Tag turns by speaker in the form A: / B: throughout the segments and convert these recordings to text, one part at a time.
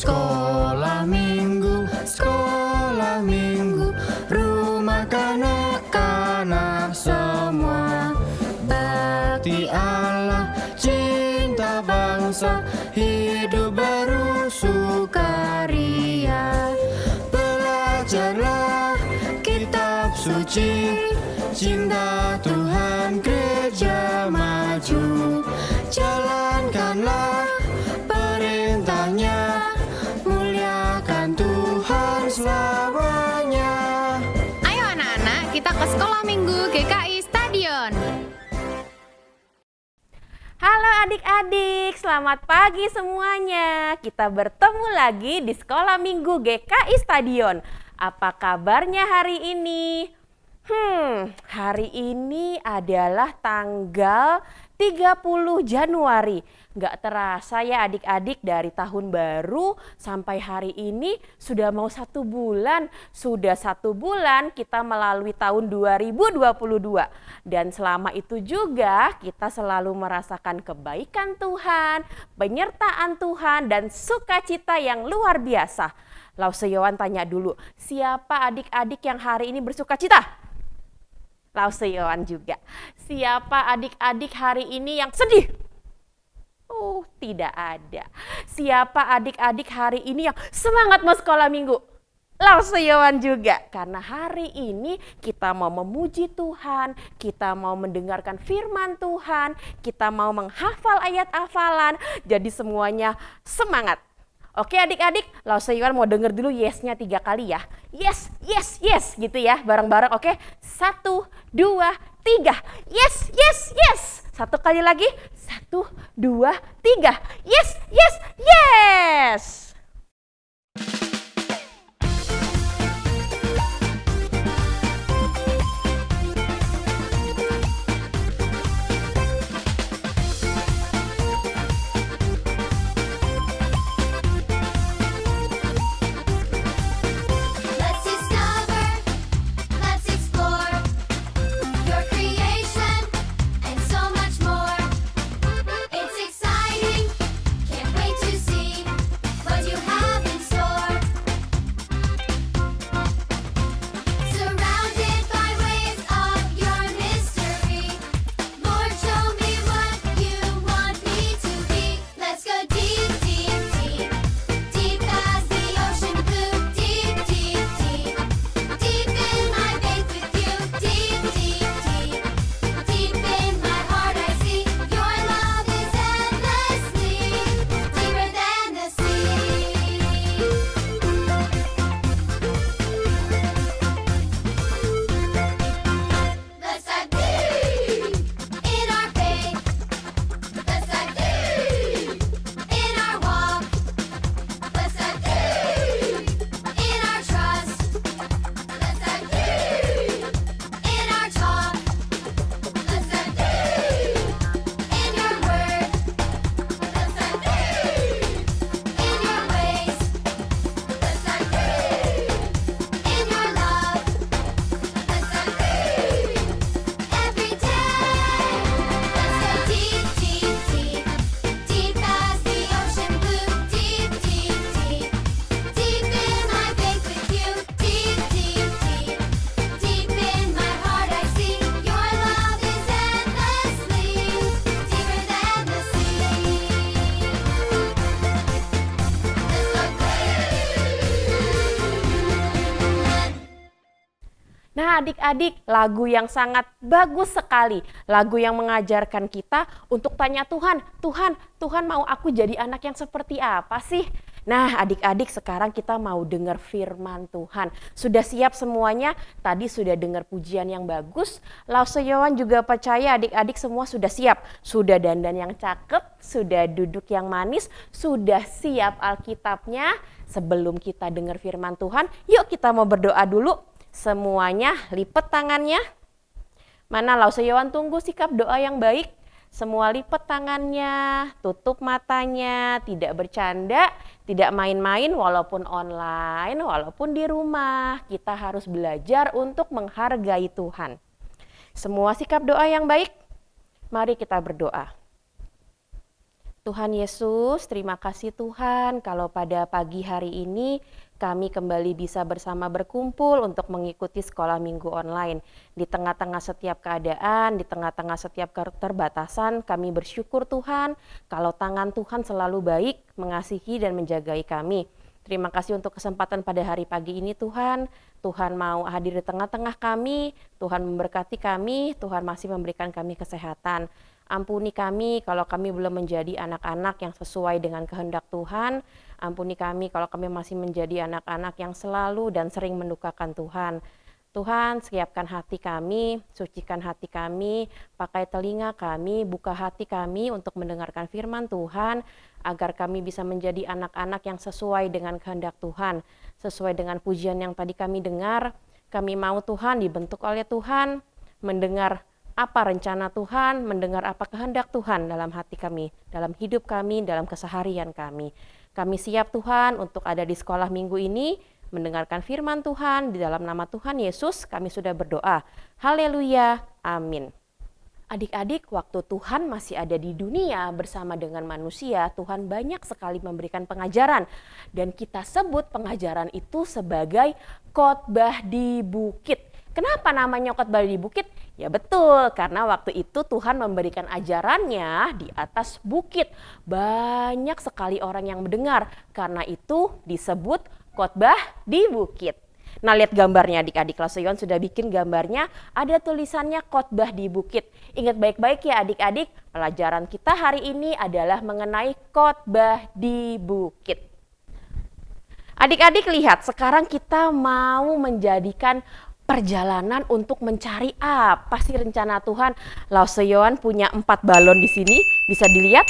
A: Sekolah minggu, rumah kanak-kanak semua. Bakti Allah, cinta bangsa, hidup baru sukaria. Belajarlah kitab suci, cinta Tuhan gereja maju. Jalankanlah perintahnya, muliakan Tuhan selamanya.
B: Ayo anak-anak, kita ke sekolah minggu GKI Stadion.
C: Halo adik-adik, selamat pagi semuanya. Kita bertemu lagi di sekolah minggu GKI Stadion. Apa kabarnya hari ini? Hari ini adalah tanggal 30 Januari. Nggak terasa ya adik-adik, dari tahun baru sampai hari ini sudah mau 1 bulan. Sudah 1 bulan kita melalui tahun 2022. Dan selama itu juga kita selalu merasakan kebaikan Tuhan, penyertaan Tuhan, dan sukacita yang luar biasa. Lauseyowan tanya dulu, siapa adik-adik yang hari ini bersukacita? Lauseyowan juga. Siapa adik-adik hari ini yang sedih? Tidak ada. Siapa adik-adik hari ini yang semangat mau sekolah minggu? Lauseyowan juga. Karena hari ini kita mau memuji Tuhan, kita mau mendengarkan firman Tuhan, kita mau menghafal ayat hafalan. Jadi semuanya semangat. Oke adik-adik, Lauseyowan mau denger dulu yes-nya 3 kali ya. Yes, yes, yes gitu ya, bareng-bareng. Oke, 1, 2, 3. Yes, yes, yes. 1 kali lagi, 1, 2, 3. Yes, yes, yes.
D: Let's discover, let's explore your creation and so much more. It's exciting, can't wait to see what you have in store. Surrounded by waves of your mystery, Lord, show me what you want me to be. Let's go deep, deep, deep, deep as the ocean blue. Deep, deep, deep, deep in my faith with you. Deep, deep, deep, deep in my heart I see your love is endlessly deeper than the sea. Let's dive deep in our faith. Let's dive deep in our walk. Let's dive deep in our trust. Let's dive deep in our talk. Let's dive deep in your word. Let's dive deep in your ways. Let's dive deep in your love. Let's dive deep every day. Let's go deep, deep, deep, deep as the ocean blue. Deep, deep, deep, deep in my faith with you. Deep, deep, deep, deep in my heart I see your love is endlessly deeper than the sea. Let's go.
C: Nah adik-adik, lagu yang sangat bagus sekali. Lagu yang mengajarkan kita untuk tanya Tuhan, Tuhan mau aku jadi anak yang seperti apa sih? Nah adik-adik, sekarang kita mau dengar firman Tuhan. Sudah siap semuanya? Tadi sudah dengar pujian yang bagus. Lauseyowan juga percaya adik-adik semua sudah siap. Sudah dandan yang cakep, sudah duduk yang manis, sudah siap Alkitabnya. Sebelum kita dengar firman Tuhan, yuk kita mau berdoa dulu. Semuanya lipat tangannya. Mana Lauseyowan tunggu sikap doa yang baik. Semua lipat tangannya, tutup matanya, tidak bercanda, tidak main-main walaupun online, walaupun di rumah. Kita harus belajar untuk menghargai Tuhan. Semua sikap doa yang baik. Mari kita berdoa. Tuhan Yesus, terima kasih Tuhan kalau pada pagi hari ini kami kembali bisa bersama berkumpul untuk mengikuti sekolah minggu online. Di tengah-tengah setiap keadaan, di tengah-tengah setiap keterbatasan, kami bersyukur Tuhan kalau tangan Tuhan selalu baik, mengasihi dan menjagai kami. Terima kasih untuk kesempatan pada hari pagi ini Tuhan. Tuhan mau hadir di tengah-tengah kami, Tuhan memberkati kami, Tuhan masih memberikan kami kesehatan. Ampuni kami kalau kami belum menjadi anak-anak yang sesuai dengan kehendak Tuhan. Ampuni kami kalau kami masih menjadi anak-anak yang selalu dan sering mendukakan Tuhan. Tuhan, siapkan hati kami, sucikan hati kami, pakai telinga kami, buka hati kami untuk mendengarkan firman Tuhan, agar kami bisa menjadi anak-anak yang sesuai dengan kehendak Tuhan, sesuai dengan pujian yang tadi kami dengar. Kami mau Tuhan dibentuk oleh Tuhan, mendengar apa rencana Tuhan, mendengar apa kehendak Tuhan dalam hati kami, dalam hidup kami, dalam keseharian kami. Kami siap Tuhan untuk ada di sekolah minggu ini, mendengarkan firman Tuhan. Di dalam nama Tuhan Yesus kami sudah berdoa. Haleluya, amin. Adik-adik, waktu Tuhan masih ada di dunia bersama dengan manusia, Tuhan banyak sekali memberikan pengajaran. Dan kita sebut pengajaran itu sebagai khotbah di bukit. Kenapa namanya khotbah di bukit? Ya betul, karena waktu itu Tuhan memberikan ajarannya di atas bukit. Banyak sekali orang yang mendengar, karena itu disebut khotbah di bukit. Nah, lihat gambarnya adik-adik, Laseyon sudah bikin gambarnya, ada tulisannya khotbah di bukit. Ingat baik-baik ya adik-adik, pelajaran kita hari ini adalah mengenai khotbah di bukit. Adik-adik lihat, sekarang kita mau menjadikan perjalanan untuk mencari apa sih rencana Tuhan. Laseyon punya 4 balon di sini, bisa dilihat.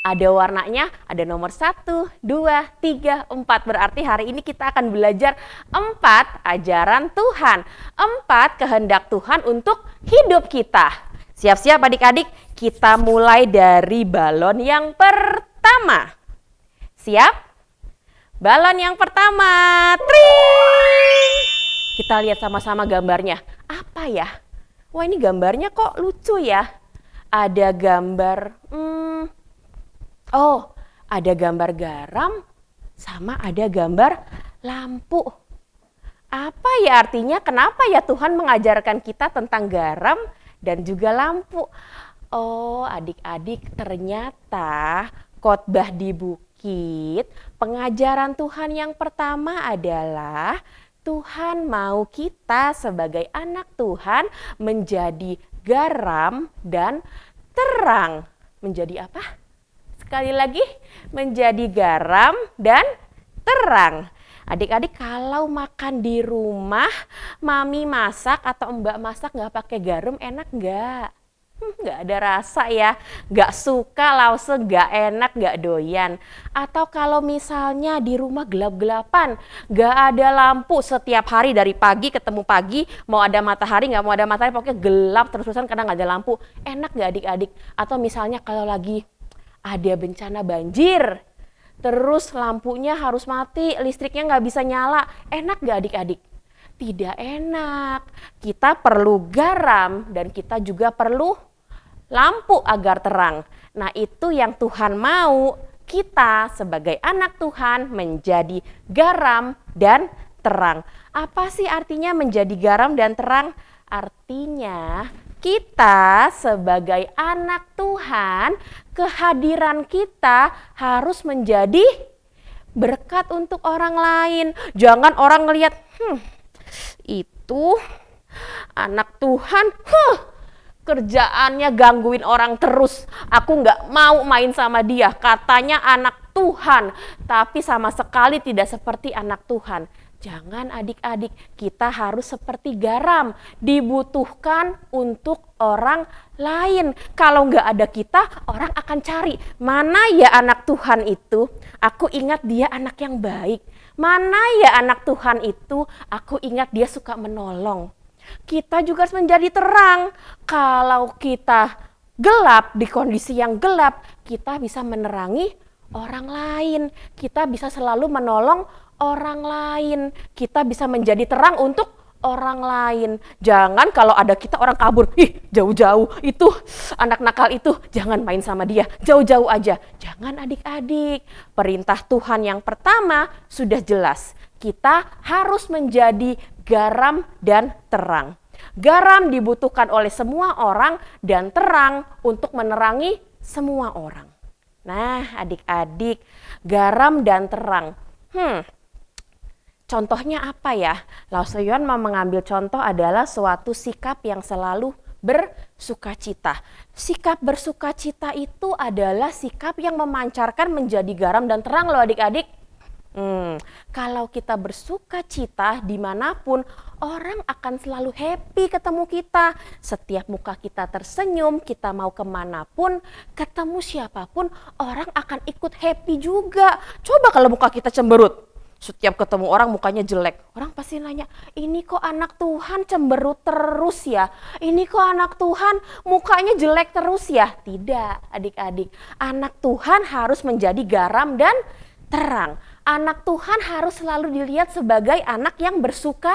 C: Ada warnanya, ada nomor 1, 2, 3, 4. Berarti hari ini kita akan belajar 4 ajaran Tuhan. 4 kehendak Tuhan untuk hidup kita. Siap-siap adik-adik, kita mulai dari balon yang pertama. Siap? Balon yang pertama, tring! Kita lihat sama-sama gambarnya. Apa ya? Wah, ini gambarnya kok lucu ya. Ada gambar, ada gambar garam sama ada gambar lampu. Apa ya artinya? Kenapa ya Tuhan mengajarkan kita tentang garam dan juga lampu? Oh, adik-adik, ternyata khotbah di bukit, pengajaran Tuhan yang pertama adalah Tuhan mau kita sebagai anak Tuhan menjadi garam dan terang. Menjadi apa? Sekali lagi, menjadi garam dan terang. Adik-adik, kalau makan di rumah, mami masak atau mbak masak nggak pakai garam, enak nggak? Nggak ada rasa ya, nggak suka, lause nggak enak, nggak doyan. Atau kalau misalnya di rumah gelap-gelapan, nggak ada lampu setiap hari dari pagi ketemu pagi, mau ada matahari nggak mau ada matahari, pokoknya gelap terus-terusan karena nggak ada lampu, enak nggak adik-adik? Atau misalnya kalau lagi ada bencana banjir, terus lampunya harus mati, listriknya nggak bisa nyala, enak nggak adik-adik? Tidak enak. Kita perlu garam dan kita juga perlu lampu agar terang. Nah, itu yang Tuhan mau kita sebagai anak Tuhan menjadi garam dan terang. Apa sih artinya menjadi garam dan terang? Artinya kita sebagai anak Tuhan, kehadiran kita harus menjadi berkat untuk orang lain. Jangan orang ngelihat, itu anak Tuhan, kerjaannya gangguin orang terus. Aku nggak mau main sama dia. Katanya anak Tuhan, tapi sama sekali tidak seperti anak Tuhan. Jangan adik-adik, kita harus seperti garam, dibutuhkan untuk orang lain. Kalau nggak ada kita, orang akan cari, mana ya anak Tuhan itu? Aku ingat dia anak yang baik. Mana ya anak Tuhan itu? Aku ingat dia suka menolong. Kita juga harus menjadi terang. Kalau kita gelap, di kondisi yang gelap, kita bisa menerangi orang lain. Kita bisa selalu menolong orang lain. Kita bisa menjadi terang untuk orang lain. Jangan kalau ada kita orang kabur, ih jauh-jauh, itu anak nakal itu, jangan main sama dia, jauh-jauh aja. Jangan adik-adik, perintah Tuhan yang pertama sudah jelas. Kita harus menjadi garam dan terang. Garam dibutuhkan oleh semua orang dan terang untuk menerangi semua orang. Nah, adik-adik, garam dan terang. Contohnya apa ya? Lausoyon mau mengambil contoh adalah suatu sikap yang selalu bersukacita. Sikap bersukacita itu adalah sikap yang memancarkan menjadi garam dan terang loh adik-adik. Kalau kita bersuka cita dimanapun, orang akan selalu happy ketemu kita. Setiap muka kita tersenyum, kita mau kemanapun, ketemu siapapun, orang akan ikut happy juga. Coba kalau muka kita cemberut, setiap ketemu orang mukanya jelek, orang pasti nanya, ini kok anak Tuhan cemberut terus ya? Ini kok anak Tuhan mukanya jelek terus ya? Tidak adik-adik, anak Tuhan harus menjadi garam dan terang. Anak Tuhan harus selalu dilihat sebagai anak yang bersuka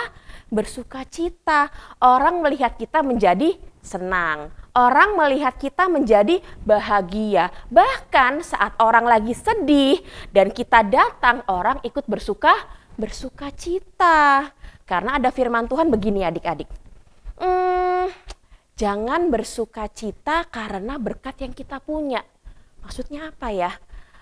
C: cita. Orang melihat kita menjadi senang. Orang melihat kita menjadi bahagia. Bahkan saat orang lagi sedih dan kita datang, orang ikut bersuka cita. Karena ada firman Tuhan begini adik-adik. Jangan bersuka cita karena berkat yang kita punya. Maksudnya apa ya?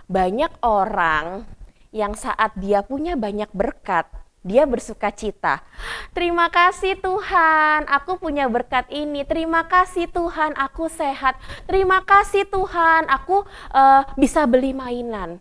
C: Banyak orang yang saat dia punya banyak berkat, dia bersuka cita. Terima kasih Tuhan, aku punya berkat ini. Terima kasih Tuhan, aku sehat. Terima kasih Tuhan, aku bisa beli mainan.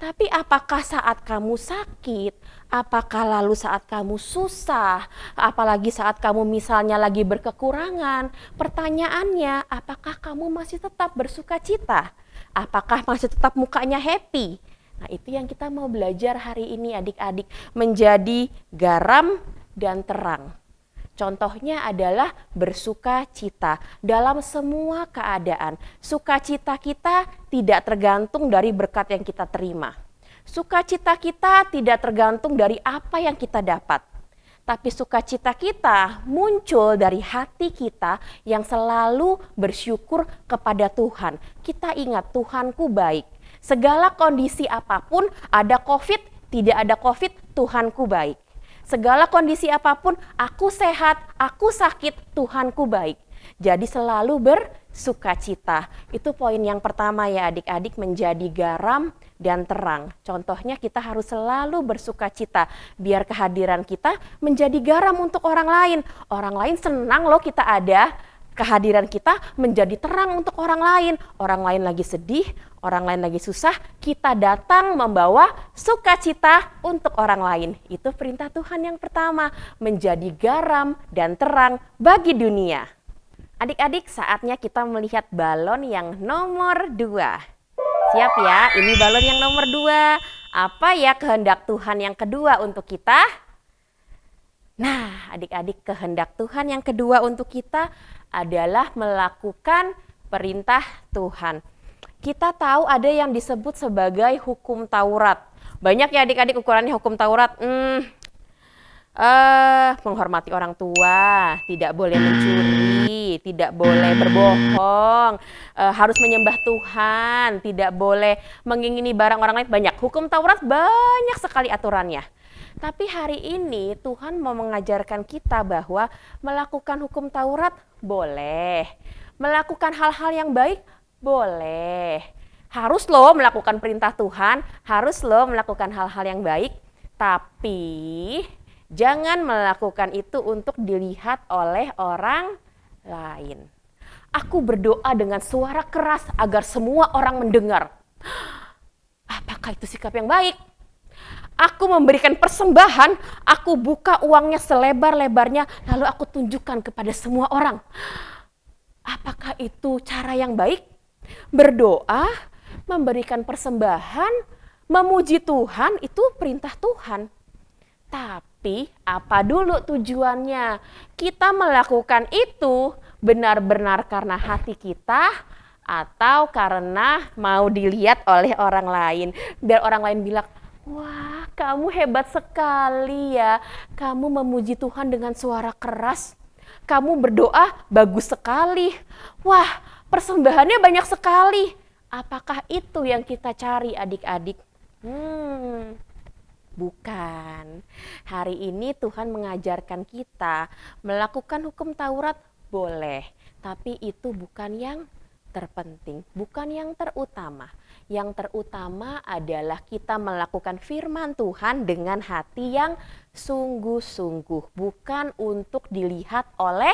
C: Tapi apakah saat kamu sakit, apakah lalu saat kamu susah, apalagi saat kamu misalnya lagi berkekurangan, pertanyaannya apakah kamu masih tetap bersuka cita? Apakah masih tetap mukanya happy? Nah, itu yang kita mau belajar hari ini adik-adik, menjadi garam dan terang. Contohnya adalah bersuka cita dalam semua keadaan. Sukacita kita tidak tergantung dari berkat yang kita terima. Sukacita kita tidak tergantung dari apa yang kita dapat. Tapi sukacita kita muncul dari hati kita yang selalu bersyukur kepada Tuhan. Kita ingat Tuhanku baik. Segala kondisi apapun, ada COVID, tidak ada COVID, Tuhanku baik. Segala kondisi apapun, aku sehat, aku sakit, Tuhanku baik. Jadi selalu bersukacita. Itu poin yang pertama ya adik-adik, menjadi garam dan terang. Contohnya kita harus selalu bersukacita. Biar kehadiran kita menjadi garam untuk orang lain. Orang lain senang loh kita ada. Kehadiran kita menjadi terang untuk orang lain. Orang lain lagi sedih, orang lain lagi susah, kita datang membawa sukacita untuk orang lain. Itu perintah Tuhan yang pertama, menjadi garam dan terang bagi dunia. Adik-adik, saatnya kita melihat balon yang nomor 2. Siap ya, ini balon yang nomor 2. Apa ya kehendak Tuhan yang kedua untuk kita? Nah, adik-adik, kehendak Tuhan yang kedua untuk kita adalah melakukan perintah Tuhan. Kita tahu ada yang disebut sebagai hukum Taurat. Banyak ya adik-adik ukurannya hukum Taurat. Menghormati orang tua, tidak boleh mencuri, tidak boleh berbohong, harus menyembah Tuhan, tidak boleh mengingini barang orang lain. Banyak, hukum Taurat banyak sekali aturannya. Tapi hari ini Tuhan mau mengajarkan kita bahwa melakukan hukum Taurat boleh. Melakukan hal-hal yang baik boleh. Harus loh melakukan perintah Tuhan, harus loh melakukan hal-hal yang baik. Tapi jangan melakukan itu untuk dilihat oleh orang lain. Aku berdoa dengan suara keras agar semua orang mendengar. Apakah itu sikap yang baik? Aku memberikan persembahan, aku buka uangnya selebar-lebarnya, lalu aku tunjukkan kepada semua orang. Apakah itu cara yang baik? Berdoa, memberikan persembahan, memuji Tuhan, itu perintah Tuhan. Tapi apa dulu tujuannya? Kita melakukan itu benar-benar karena hati kita atau karena mau dilihat oleh orang lain. Biar orang lain bilang, wah kamu hebat sekali ya. Kamu memuji Tuhan dengan suara keras. Kamu berdoa bagus sekali. Wah, persembahannya banyak sekali. Apakah itu yang kita cari adik-adik? Bukan. Hari ini Tuhan mengajarkan kita melakukan hukum Taurat boleh, tapi itu bukan yang terpenting, bukan yang terutama. Yang terutama adalah kita melakukan firman Tuhan dengan hati yang sungguh-sungguh, bukan untuk dilihat oleh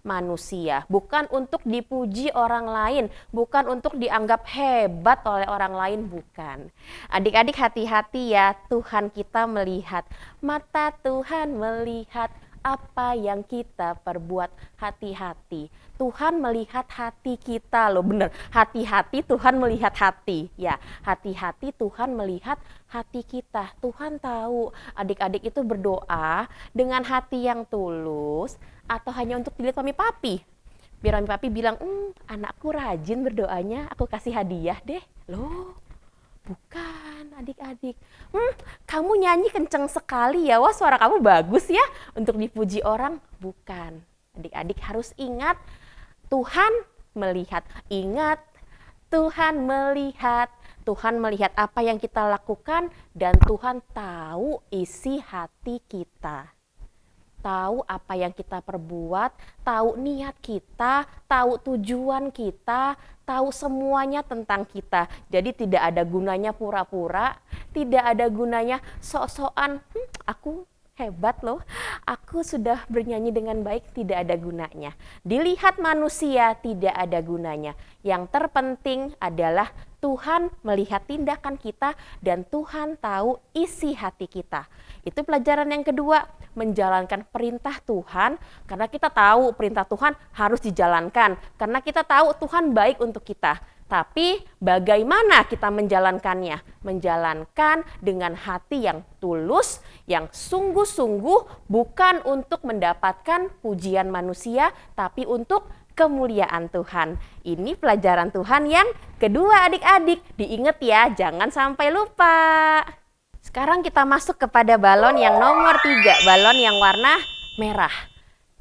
C: manusia, bukan untuk dipuji orang lain, bukan untuk dianggap hebat oleh orang lain, bukan. Adik-adik hati-hati ya, Tuhan kita melihat, mata Tuhan melihat apa yang kita perbuat, hati-hati. Tuhan melihat hati kita loh, bener. Hati-hati Tuhan melihat hati. Ya, hati-hati Tuhan melihat hati kita. Tuhan tahu adik-adik itu berdoa dengan hati yang tulus atau hanya untuk dilihat mami papi. Biar mami papi bilang, anakku rajin berdoanya, aku kasih hadiah deh. Loh, bukan adik-adik. Kamu nyanyi kenceng sekali ya, wah suara kamu bagus ya untuk dipuji orang. Bukan. Adik-adik harus ingat, Tuhan melihat. Ingat, Tuhan melihat. Tuhan melihat apa yang kita lakukan dan Tuhan tahu isi hati kita. Tahu apa yang kita perbuat, tahu niat kita, tahu tujuan kita, tahu semuanya tentang kita. Jadi tidak ada gunanya pura-pura, tidak ada gunanya sok-sokan, aku hebat loh, aku sudah bernyanyi dengan baik, tidak ada gunanya. Dilihat manusia tidak ada gunanya. Yang terpenting adalah Tuhan melihat tindakan kita dan Tuhan tahu isi hati kita. Itu pelajaran yang kedua, menjalankan perintah Tuhan karena kita tahu perintah Tuhan harus dijalankan. Karena kita tahu Tuhan baik untuk kita. Tapi bagaimana kita menjalankannya? Menjalankan dengan hati yang tulus, yang sungguh-sungguh, bukan untuk mendapatkan pujian manusia, tapi untuk kemuliaan Tuhan. Ini pelajaran Tuhan yang kedua adik-adik. Diingat ya, jangan sampai lupa. Sekarang kita masuk kepada balon yang nomor 3, balon yang warna merah.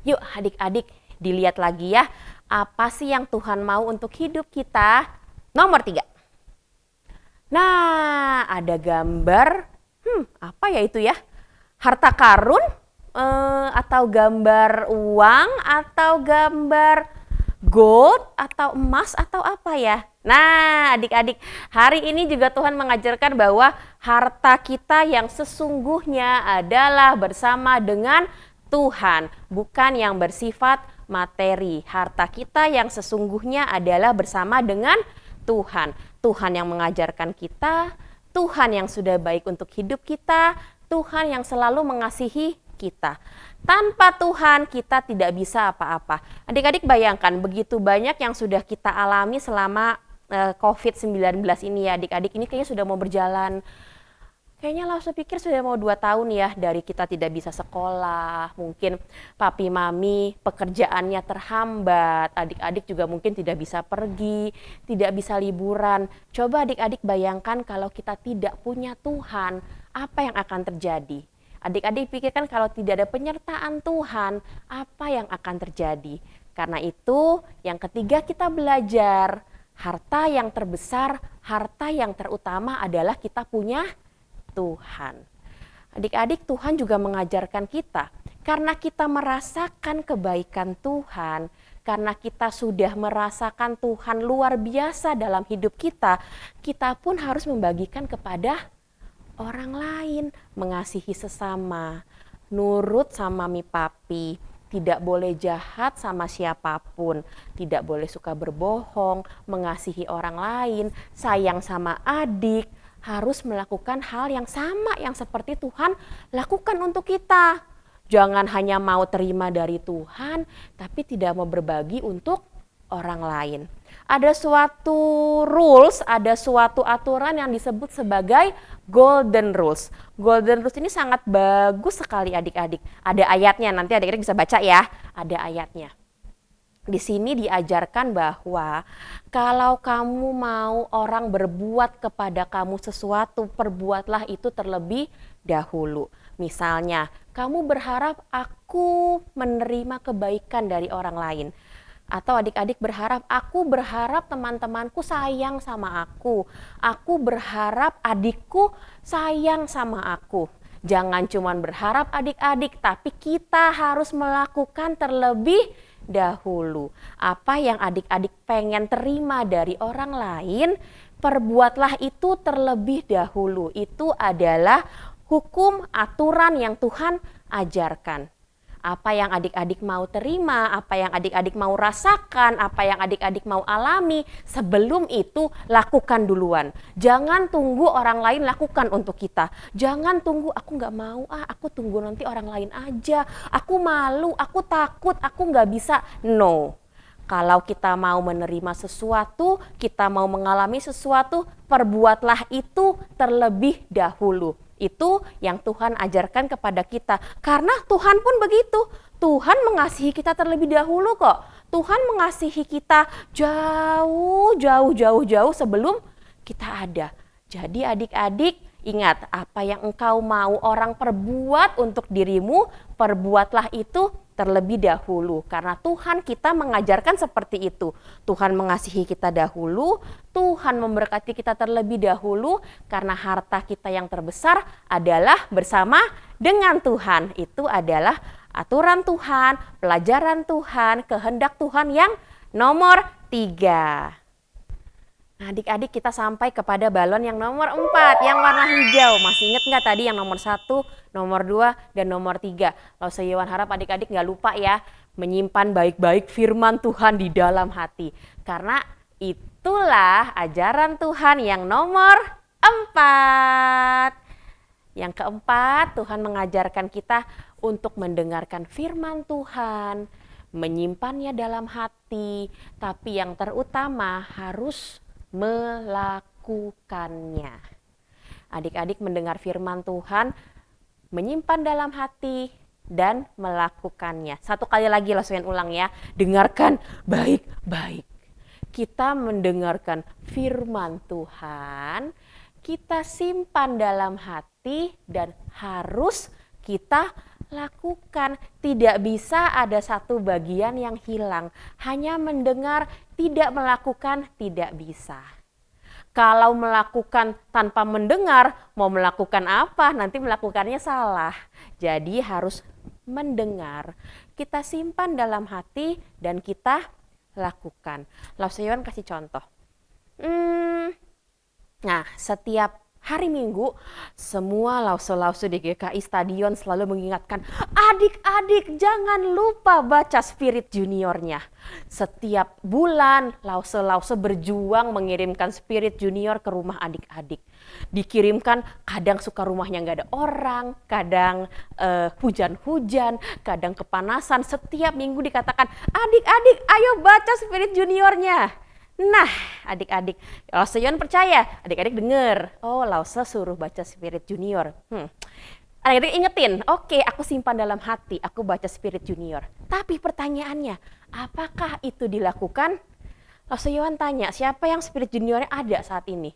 C: Yuk adik-adik, dilihat lagi ya. Apa sih yang Tuhan mau untuk hidup kita? Nomor 3. Nah, ada gambar, apa ya itu ya? Harta karun, atau gambar uang, atau gambar gold, atau emas, atau apa ya? Nah, adik-adik, hari ini juga Tuhan mengajarkan bahwa harta kita yang sesungguhnya adalah bersama dengan Tuhan, bukan yang bersifat materi. Harta kita yang sesungguhnya adalah bersama dengan Tuhan. Tuhan yang mengajarkan kita, Tuhan yang sudah baik untuk hidup kita, Tuhan yang selalu mengasihi kita. Tanpa Tuhan kita tidak bisa apa-apa. Adik-adik bayangkan begitu banyak yang sudah kita alami selama COVID-19 ini ya adik-adik. Ini kayaknya sudah mau berjalan. Kayaknya lah saya pikir sudah mau 2 tahun ya dari kita tidak bisa sekolah, mungkin papi mami pekerjaannya terhambat, adik-adik juga mungkin tidak bisa pergi, tidak bisa liburan. Coba adik-adik bayangkan kalau kita tidak punya Tuhan, apa yang akan terjadi? Adik-adik pikirkan kalau tidak ada penyertaan Tuhan, apa yang akan terjadi? Karena itu yang ketiga kita belajar, harta yang terbesar, harta yang terutama adalah kita punya Tuhan. Adik-adik, Tuhan juga mengajarkan kita, karena kita merasakan kebaikan Tuhan, karena kita sudah merasakan Tuhan luar biasa dalam hidup kita, kita pun harus membagikan kepada orang lain, mengasihi sesama, nurut sama mami papi, tidak boleh jahat sama siapapun, tidak boleh suka berbohong, mengasihi orang lain, sayang sama adik, harus melakukan hal yang sama yang seperti Tuhan lakukan untuk kita. Jangan hanya mau terima dari Tuhan, tapi tidak mau berbagi untuk orang lain. Ada suatu rules, ada suatu aturan yang disebut sebagai golden rules. Golden rules ini sangat bagus sekali adik-adik. Ada ayatnya, nanti adik-adik bisa baca ya, ada ayatnya. Di sini diajarkan bahwa kalau kamu mau orang berbuat kepada kamu sesuatu, perbuatlah itu terlebih dahulu. Misalnya, kamu berharap aku menerima kebaikan dari orang lain. Atau adik-adik aku berharap teman-temanku sayang sama aku. Aku berharap adikku sayang sama aku. Jangan cuma berharap adik-adik, tapi kita harus melakukan terlebih dahulu. Apa yang adik-adik pengen terima dari orang lain, perbuatlah itu terlebih dahulu. Itu adalah hukum aturan yang Tuhan ajarkan. Apa yang adik-adik mau terima, apa yang adik-adik mau rasakan, apa yang adik-adik mau alami, sebelum itu lakukan duluan. Jangan tunggu orang lain lakukan untuk kita. Jangan tunggu, aku nggak mau, aku tunggu nanti orang lain aja. Aku malu, aku takut, aku nggak bisa. No. Kalau kita mau menerima sesuatu, kita mau mengalami sesuatu, perbuatlah itu terlebih dahulu. Itu yang Tuhan ajarkan kepada kita. Karena Tuhan pun begitu. Tuhan mengasihi kita terlebih dahulu kok. Tuhan mengasihi kita jauh sebelum kita ada. Jadi adik-adik, ingat, apa yang engkau mau orang perbuat untuk dirimu, perbuatlah itu terlebih dahulu. Karena Tuhan kita mengajarkan seperti itu. Tuhan mengasihi kita dahulu, Tuhan memberkati kita terlebih dahulu, karena harta kita yang terbesar adalah bersama dengan Tuhan. Itu adalah aturan Tuhan, pelajaran Tuhan, kehendak Tuhan yang nomor 3. Nah, adik-adik, kita sampai kepada balon yang nomor 4, yang warna hijau. Masih ingat nggak tadi yang nomor 1, nomor 2, dan nomor 3? Lause Yohan harap adik-adik nggak lupa ya, menyimpan baik-baik firman Tuhan di dalam hati. Karena itulah ajaran Tuhan yang nomor 4. Yang keempat, Tuhan mengajarkan kita untuk mendengarkan firman Tuhan, menyimpannya dalam hati, tapi yang terutama harus melakukannya. Adik-adik mendengar firman Tuhan, menyimpan dalam hati, dan melakukannya. Satu kali lagi Lasuyan ulang ya, dengarkan baik-baik. Kita mendengarkan firman Tuhan, kita simpan dalam hati, dan harus kita lakukan. Tidak bisa ada satu bagian yang hilang. Hanya mendengar, tidak melakukan, tidak bisa. Kalau melakukan tanpa mendengar, mau melakukan apa? Nanti melakukannya salah. Jadi harus mendengar. Kita simpan dalam hati dan kita lakukan. Lasuyan kasih contoh. Nah, setiap hari Minggu, semua lause-lause di GKI Stadion selalu mengingatkan, adik-adik jangan lupa baca Spirit Juniornya. Setiap bulan, lause-lause berjuang mengirimkan Spirit Junior ke rumah adik-adik. Dikirimkan, kadang suka rumahnya nggak ada orang, kadang hujan-hujan, kadang kepanasan. Setiap minggu dikatakan, adik-adik ayo baca Spirit Juniornya. Nah, adik-adik, Lause Yohan percaya, adik-adik denger. Oh, Lause suruh baca Spirit Junior. Adik-adik ingetin, oke, aku simpan dalam hati, aku baca Spirit Junior. Tapi pertanyaannya, apakah itu dilakukan? Lause Yohan tanya, siapa yang Spirit Juniornya ada saat ini?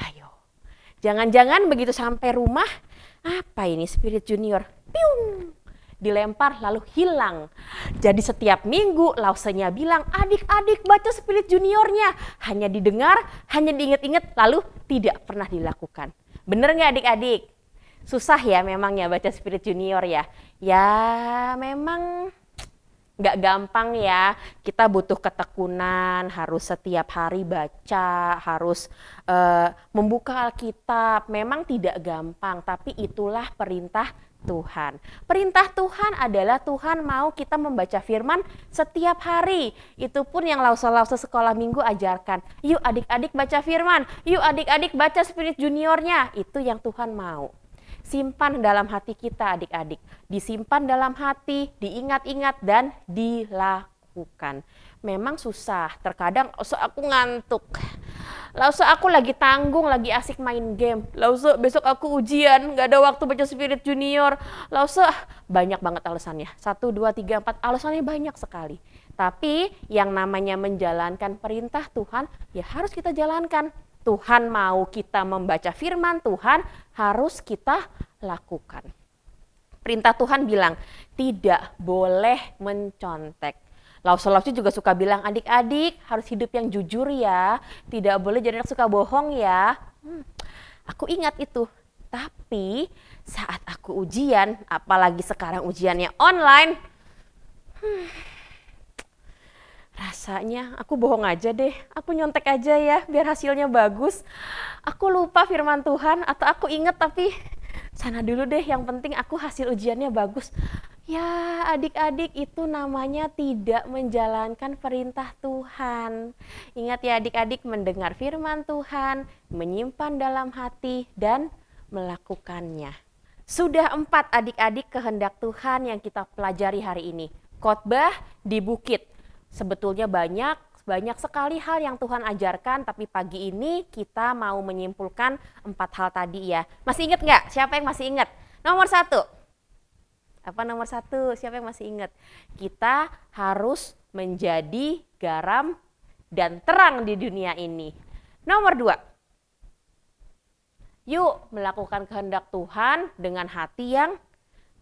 C: Ayo, jangan-jangan begitu sampai rumah, apa ini Spirit Junior? Piung! Dilempar lalu hilang. Jadi setiap minggu Lausenya bilang, adik-adik baca Spirit Juniornya. Hanya didengar, hanya diingat-ingat, lalu tidak pernah dilakukan. Bener nggak adik-adik? Susah ya memang ya baca Spirit Junior ya. Ya memang nggak gampang ya. Kita butuh ketekunan, harus setiap hari baca, harus membuka Alkitab. Memang tidak gampang, tapi itulah perintah Tuhan. Perintah Tuhan adalah Tuhan mau kita membaca firman setiap hari. Itu pun yang lause-lause sekolah minggu ajarkan. Yuk adik-adik baca firman, yuk adik-adik baca Spirit Juniornya. Itu yang Tuhan mau. Simpan dalam hati kita adik-adik. Disimpan dalam hati, diingat-ingat dan dilakukan. Memang susah, terkadang aku ngantuk. Lause aku lagi tanggung, lagi asik main game. Lause besok aku ujian, gak ada waktu baca Spirit Junior. Lause banyak banget alasannya. 1, 2, 3, 4, alasannya banyak sekali. Tapi yang namanya menjalankan perintah Tuhan, ya harus kita jalankan. Tuhan mau kita membaca firman Tuhan, harus kita lakukan. Perintah Tuhan bilang, tidak boleh mencontek. Lausu-lausu juga suka bilang, adik-adik harus hidup yang jujur ya, tidak boleh jadi anak suka bohong ya. Aku ingat itu, tapi saat aku ujian, apalagi sekarang ujiannya online, rasanya aku bohong aja deh, aku nyontek aja ya biar hasilnya bagus. Aku lupa firman Tuhan atau aku inget tapi sana dulu deh, yang penting aku hasil ujiannya bagus. Ya adik-adik, itu namanya tidak menjalankan perintah Tuhan. Ingat ya adik-adik, mendengar firman Tuhan, menyimpan dalam hati dan melakukannya. Sudah 4 adik-adik kehendak Tuhan yang kita pelajari hari ini. Khotbah di bukit. Sebetulnya banyak sekali hal yang Tuhan ajarkan, tapi pagi ini kita mau menyimpulkan 4 hal tadi ya. Masih ingat nggak? Siapa yang masih ingat? Nomor 1. Apa nomor 1? Siapa yang masih ingat? Kita harus menjadi garam dan terang di dunia ini. Nomor 2. Yuk melakukan kehendak Tuhan dengan hati yang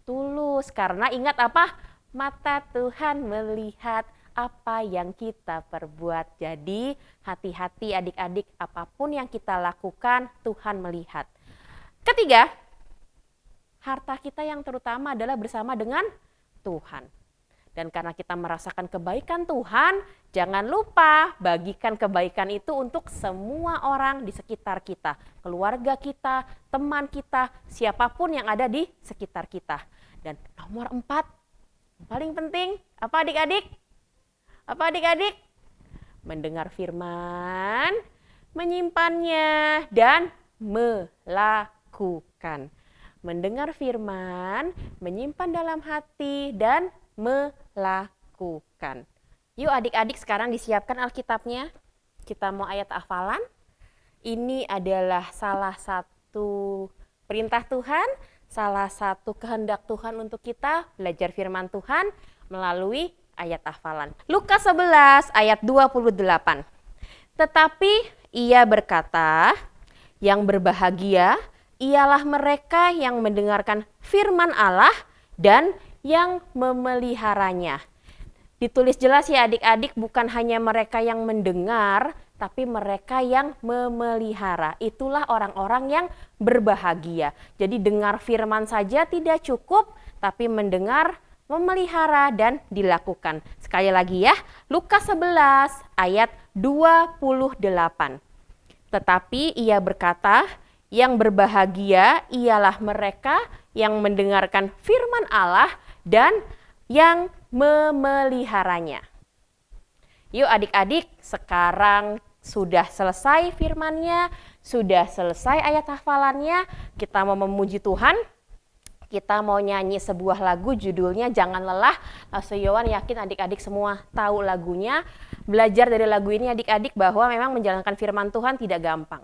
C: tulus. Karena ingat apa? Mata Tuhan melihat apa yang kita perbuat. Jadi hati-hati adik-adik, apapun yang kita lakukan Tuhan melihat. Ketiga, harta kita yang terutama adalah bersama dengan Tuhan. Dan karena kita merasakan kebaikan Tuhan, jangan lupa bagikan kebaikan itu untuk semua orang di sekitar kita. Keluarga kita, teman kita, siapapun yang ada di sekitar kita. Dan nomor 4, paling penting, apa adik-adik? Apa adik-adik? Mendengar firman, menyimpannya, dan melakukan. Mendengar firman, menyimpan dalam hati, dan melakukan. Yuk adik-adik sekarang disiapkan Alkitabnya. Kita mau ayat hafalan. Ini adalah salah satu perintah Tuhan, salah satu kehendak Tuhan untuk kita belajar firman Tuhan melalui ayat hafalan. Lukas 11 ayat 28. Tetapi ia berkata, yang berbahagia ialah mereka yang mendengarkan firman Allah dan yang memeliharanya. Ditulis jelas ya adik-adik, bukan hanya mereka yang mendengar, tapi mereka yang memelihara. Itulah orang-orang yang berbahagia. Jadi dengar firman saja tidak cukup, tapi mendengar, memelihara, dan dilakukan. Sekali lagi ya, Lukas 11 ayat 28. Tetapi ia berkata, yang berbahagia ialah mereka yang mendengarkan firman Allah dan yang memeliharanya. Yuk adik-adik, sekarang sudah selesai firman-Nya, sudah selesai ayat hafalannya, kita mau memuji Tuhan. Kita mau nyanyi sebuah lagu, judulnya Jangan Lelah. Pastor Yowan yakin adik-adik semua tahu lagunya. Belajar dari lagu ini adik-adik bahwa memang menjalankan firman Tuhan tidak gampang.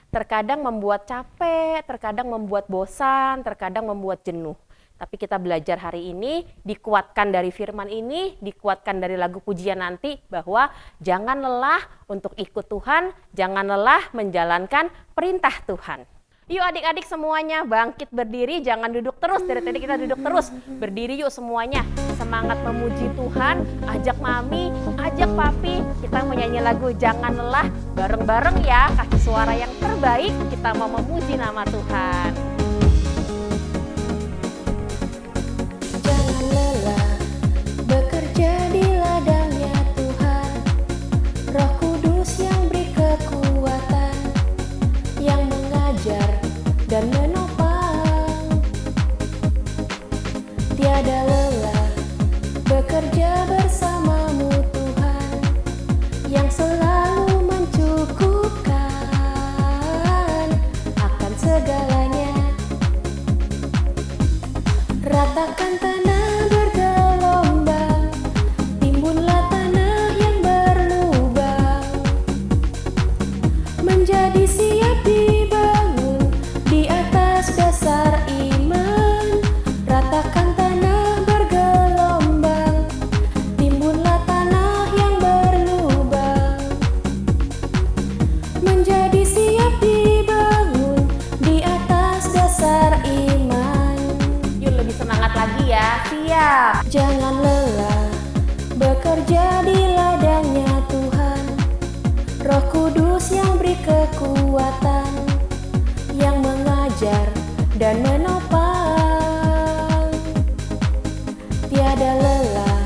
C: Terkadang membuat capek, terkadang membuat bosan, terkadang membuat jenuh. Tapi kita belajar hari ini, dikuatkan dari firman ini, dikuatkan dari lagu pujian nanti, bahwa jangan lelah untuk ikut Tuhan, jangan lelah menjalankan perintah Tuhan. Yuk adik-adik semuanya bangkit berdiri, jangan duduk terus, dari tadi kita duduk terus. Berdiri yuk semuanya, semangat memuji Tuhan, ajak mami, ajak papi, kita mau nyanyi lagu Jangan Lelah, bareng-bareng ya, kasih suara yang terbaik, kita mau memuji nama Tuhan.
A: Jangan lelah bekerja di ladangnya Tuhan, Roh Kudus yang beri kekuatan, yang mengajar dan menopang. Tiada lelah bekerja bersamamu Tuhan, yang selalu mencukupkan akan segalanya. Ratakan tanah bergelombang, timbunlah tanah yang berlubang, menjadi siap dibangun di atas dasar iman. Ratakan tanah bergelombang, timbunlah tanah yang berlubang, menjadi siap kekuatan yang mengajar dan menopang. Tiada lelah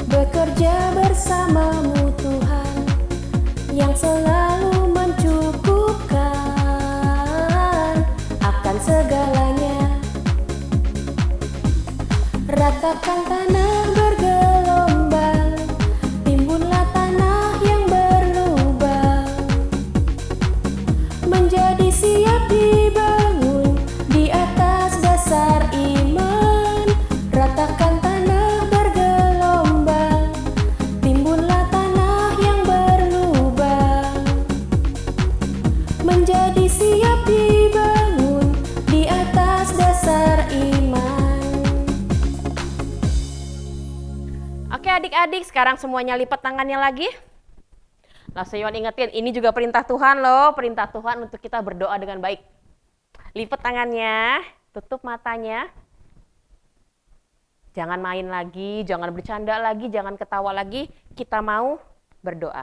A: bekerja bersamamu Tuhan, yang selalu mencukupkan akan segalanya. Ratakan tanah bergelombang, timbunlah tanah yang berlubang, menjadi siap dibangun di atas dasar iman. Ratakan tanah bergelombang, timbunlah tanah yang berlubang, menjadi siap dibangun di atas dasar iman.
C: Oke adik-adik, sekarang semuanya lipat tangannya lagi. Nah, Seyon ingetin, ini juga perintah Tuhan loh, perintah Tuhan untuk kita berdoa dengan baik. Lipat tangannya, tutup matanya. Jangan main lagi, jangan bercanda lagi, jangan ketawa lagi. Kita mau berdoa.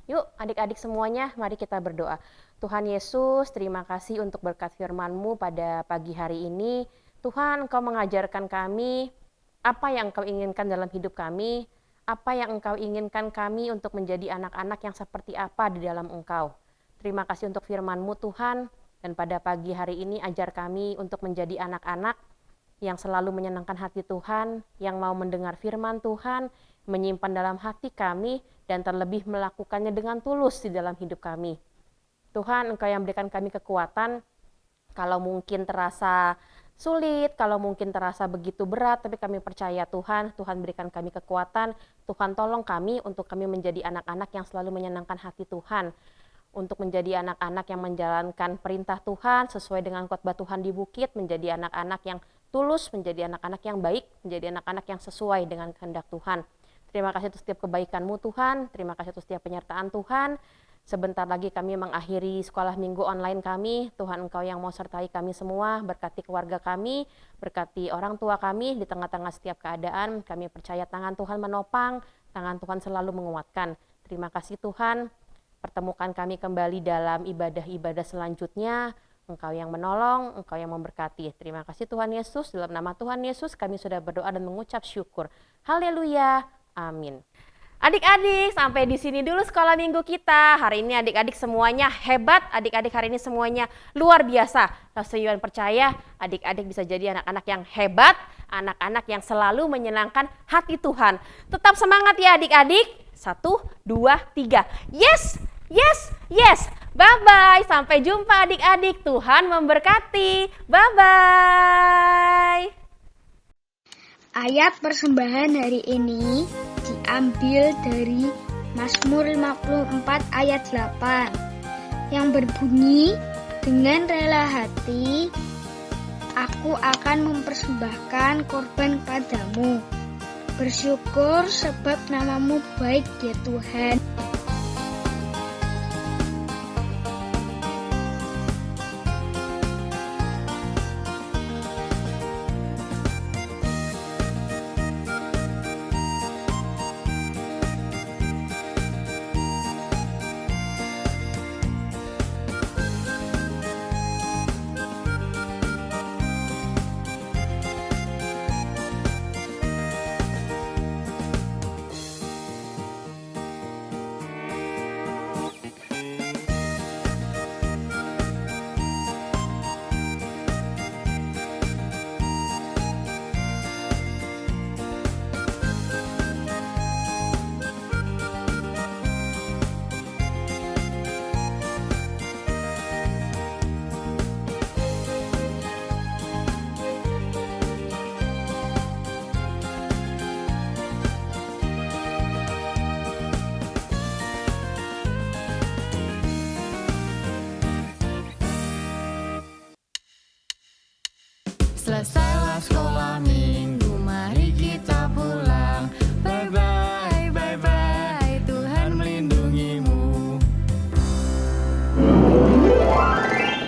C: Yuk adik-adik semuanya, mari kita berdoa. Tuhan Yesus, terima kasih untuk berkat firman-Mu pada pagi hari ini. Tuhan, Engkau mengajarkan kami apa yang Engkau inginkan dalam hidup kami, apa yang Engkau inginkan kami untuk menjadi anak-anak yang seperti apa di dalam Engkau. Terima kasih untuk firman-Mu Tuhan, dan pada pagi hari ini ajar kami untuk menjadi anak-anak yang selalu menyenangkan hati Tuhan, yang mau mendengar firman Tuhan, menyimpan dalam hati kami, dan terlebih melakukannya dengan tulus di dalam hidup kami. Tuhan, Engkau yang berikan kami kekuatan, kalau mungkin terasa sulit, kalau mungkin terasa begitu berat, tapi kami percaya Tuhan, Tuhan berikan kami kekuatan, Tuhan tolong kami untuk kami menjadi anak-anak yang selalu menyenangkan hati Tuhan, untuk menjadi anak-anak yang menjalankan perintah Tuhan sesuai dengan khotbah Tuhan di bukit, menjadi anak-anak yang tulus, menjadi anak-anak yang baik, menjadi anak-anak yang sesuai dengan kehendak Tuhan. Terima kasih untuk setiap kebaikan-Mu Tuhan, terima kasih untuk setiap penyertaan Tuhan. Sebentar lagi kami mengakhiri sekolah minggu online kami. Tuhan, Engkau yang mau sertai kami semua, berkati keluarga kami, berkati orang tua kami di tengah-tengah setiap keadaan. Kami percaya tangan Tuhan menopang, tangan Tuhan selalu menguatkan. Terima kasih Tuhan, pertemukan kami kembali dalam ibadah-ibadah selanjutnya. Engkau yang menolong, Engkau yang memberkati. Terima kasih Tuhan Yesus, dalam nama Tuhan Yesus kami sudah berdoa dan mengucap syukur. Haleluya, amin. Adik-adik, sampai di sini dulu sekolah minggu kita. Hari ini adik-adik semuanya hebat, adik-adik hari ini semuanya luar biasa. Raseyuan percaya adik-adik bisa jadi anak-anak yang hebat, anak-anak yang selalu menyenangkan hati Tuhan. Tetap semangat ya adik-adik. 1, 2, 3. Yes, yes, yes. Bye-bye, sampai jumpa adik-adik. Tuhan memberkati. Bye-bye.
E: Ayat persembahan hari ini diambil dari Mazmur 54 ayat 8 yang berbunyi, dengan rela hati aku akan mempersembahkan korban padamu. Bersyukur sebab nama-Mu baik ya Tuhan.
B: Selesailah sekolah